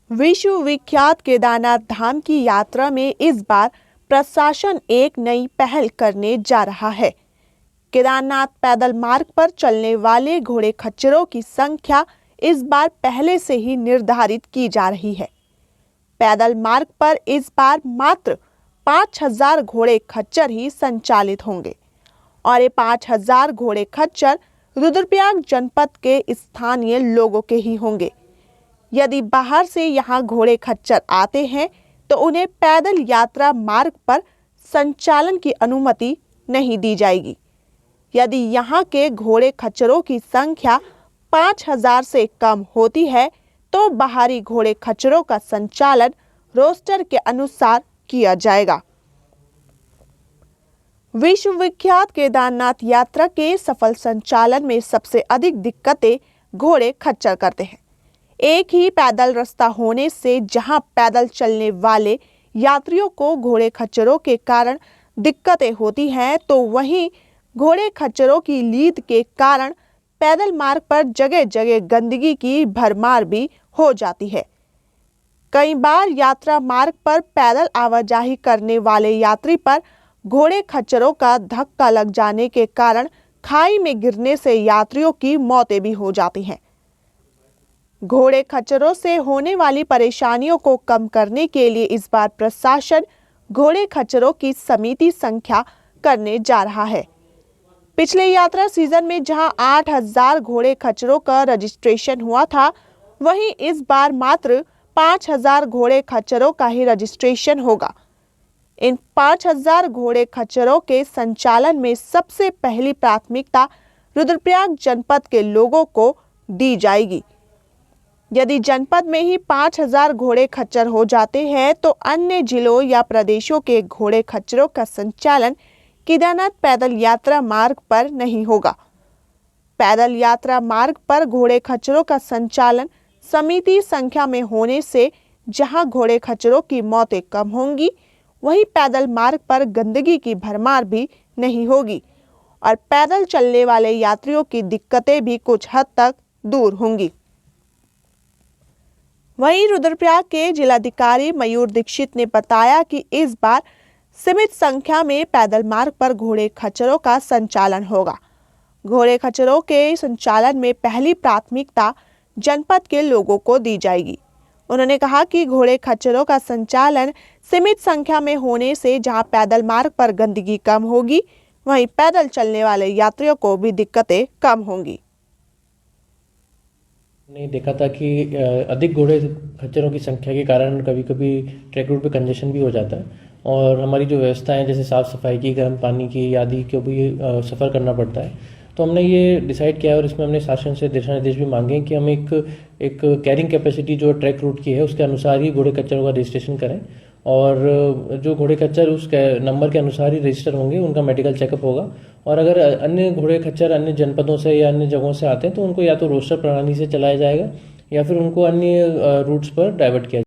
विश्व विख्यात केदारनाथ धाम की यात्रा में इस बार प्रशासन एक नई पहल करने जा रहा है। केदारनाथ पैदल मार्ग पर चलने वाले घोड़े खच्चरों की संख्या इस बार पहले से ही निर्धारित की जा रही है। पैदल मार्ग पर इस बार मात्र 5000 घोड़े खच्चर ही संचालित होंगे और ये 5000 घोड़े खच्चर रुद्रप्रयाग जनपद के स्थानीय लोगों के ही होंगे। यदि बाहर से यहाँ घोड़े खच्चर आते हैं तो उन्हें पैदल यात्रा मार्ग पर संचालन की अनुमति नहीं दी जाएगी। यदि यहाँ के घोड़े खच्चरों की संख्या 5000 से कम होती है तो बाहरी घोड़े खच्चरों का संचालन रोस्टर के अनुसार किया जाएगा। विश्व विख्यात केदारनाथ यात्रा के सफल संचालन में सबसे अधिक दिक्कतें घोड़े खच्चर करते हैं। एक ही पैदल रास्ता होने से जहां पैदल चलने वाले यात्रियों को घोड़े खच्चरों के कारण दिक्कतें होती हैं, तो वहीं घोड़े खच्चरों की लीद के कारण पैदल मार्ग पर जगह जगह गंदगी की भरमार भी हो जाती है। कई बार यात्रा मार्ग पर पैदल आवाजाही करने वाले यात्री पर घोड़े खच्चरों का धक्का लग जाने के कारण खाई में गिरने से यात्रियों की मौतें भी हो जाती हैं। घोड़े खच्चरों से होने वाली परेशानियों को कम करने के लिए इस बार प्रशासन घोड़े खच्चरों की समिति संख्या करने जा रहा है। पिछले यात्रा सीजन में जहां 8000 घोड़े खच्चरों का रजिस्ट्रेशन हुआ था, वहीं इस बार मात्र 5000 घोड़े खच्चरों का ही रजिस्ट्रेशन होगा। इन 5000 घोड़े खच्चरों के संचालन में सबसे पहली प्राथमिकता रुद्रप्रयाग जनपद के लोगों को दी जाएगी। यदि जनपद में ही 5000 घोड़े खच्चर हो जाते हैं तो अन्य जिलों या प्रदेशों के घोड़े खच्चरों का संचालन केदारनाथ पैदल यात्रा मार्ग पर नहीं होगा। पैदल यात्रा मार्ग पर घोड़े खच्चरों का संचालन समिति संख्या में होने से जहां घोड़े खच्चरों की मौतें कम होंगी, वहीं पैदल मार्ग पर गंदगी की भरमार भी नहीं होगी और पैदल चलने वाले यात्रियों की दिक्कतें भी कुछ हद तक दूर होंगी। वहीं रुद्रप्रयाग के जिलाधिकारी मयूर दीक्षित ने बताया कि इस बार सीमित संख्या में पैदल मार्ग पर घोड़े खच्चरों का संचालन होगा। घोड़े खच्चरों के संचालन में पहली प्राथमिकता जनपद के लोगों को दी जाएगी। उन्होंने कहा कि घोड़े खच्चरों का संचालन सीमित संख्या में होने से जहां पैदल मार्ग पर गंदगी कम होगी, वहीं पैदल चलने वाले यात्रियों को भी दिक्कतें कम होंगी। ने देखा था कि अधिक घोड़े खच्चरों की संख्या के कारण कभी कभी ट्रैक रूट पे कंजेशन भी हो जाता है और हमारी जो व्यवस्थाएं जैसे साफ़ सफाई की, गर्म पानी की आदि को भी सफ़र करना पड़ता है। तो हमने ये डिसाइड किया और इसमें हमने शासन से दिशा निर्देश भी मांगे कि हम एक कैरिंग कैपेसिटी जो ट्रैक रूट की है उसके अनुसार ही घोड़े खच्चरों का रजिस्ट्रेशन करें और जो घोड़े खच्चर उस नंबर के अनुसार ही रजिस्टर होंगे, उनका मेडिकल चेकअप होगा और अगर अन्य घोड़े खच्चर अन्य जनपदों से या अन्य जगहों से आते हैं तो उनको या तो रोस्टर प्रणाली से चलाया जाएगा या फिर उनको अन्य रूट्स पर डाइवर्ट किया जाएगा।